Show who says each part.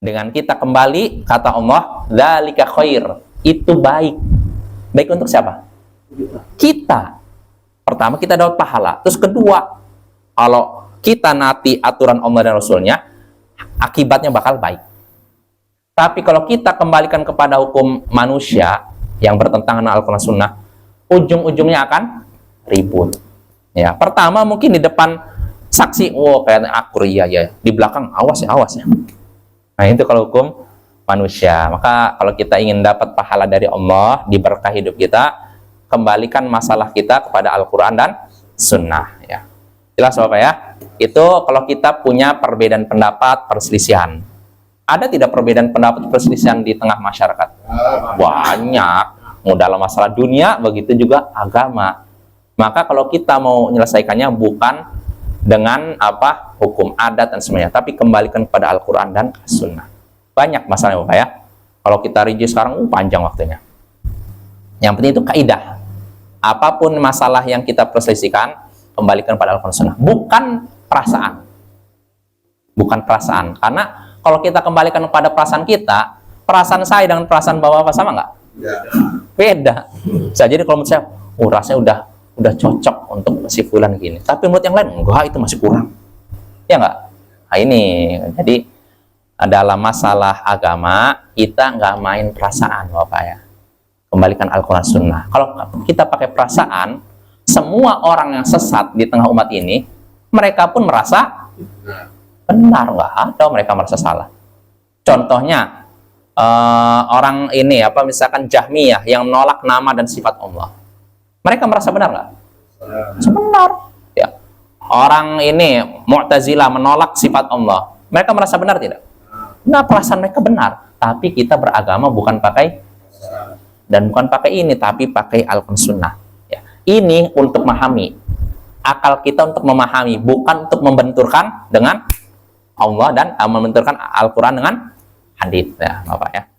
Speaker 1: Dengan kita kembali, kata Allah, dzalika khair. Itu baik. Baik untuk siapa? Kita. Pertama, kita dapat pahala. Terus kedua, kalau kita naati aturan Allah dan Rasulnya, akibatnya bakal baik. Tapi kalau kita kembalikan kepada hukum manusia yang bertentangan dengan Al-Quran Sunnah, ujung-ujungnya akan ribut. Ya, pertama mungkin di depan saksi, oh kayaknya akur, ya. Di belakang awas ya. Nah itu kalau hukum manusia. Maka kalau kita ingin dapat pahala dari Allah, diberkah hidup kita, kembalikan masalah kita kepada Al-Quran dan Sunnah. Ya. Jelas Bapak ya? Itu kalau kita punya perbedaan pendapat, perselisihan. Ada tidak perbedaan pendapat, perselisihan di tengah masyarakat? Banyak. Mau dalam masalah dunia, begitu juga agama. Maka kalau kita mau menyelesaikannya bukan dengan hukum adat dan semuanya, tapi kembalikan kepada Al-Quran dan Sunnah. Banyak masalahnya Bapak ya. Kalau kita rinci sekarang panjang waktunya. Yang penting itu kaidah. Apapun masalah yang kita perselisihkan, kembalikan pada Al-Quran dan Sunnah. Bukan perasaan. Bukan perasaan. Karena kalau kita kembalikan kepada perasaan kita, perasaan saya dengan perasaan Bapak sama nggak? Beda. Bisa jadi kalau menurut saya, rasanya udah cocok untuk si fulan gini. Tapi menurut yang lain, enggak, itu masih kurang. Ya enggak? Nah ini, jadi dalam masalah agama, kita nggak main perasaan Bapak ya. Kembalikan Al-Quran Sunnah. Kalau kita pakai perasaan, semua orang yang sesat di tengah umat ini, mereka pun merasa benar, nggak ada mereka merasa salah. Contohnya, orang ini, misalkan Jahmiyah yang menolak nama dan sifat Allah. Mereka merasa benar nggak? Benar. Ya. Orang ini Mu'tazilah menolak sifat Allah. Mereka merasa benar tidak? Nah, perasaan mereka benar. Tapi kita beragama bukan pakai ini, tapi pakai Al-Quran Sunnah. Ya. Ini untuk memahami. Akal kita untuk memahami, bukan untuk membenturkan dengan Allah dan membenturkan Al-Quran dengan hadits. Ya, Bapak ya.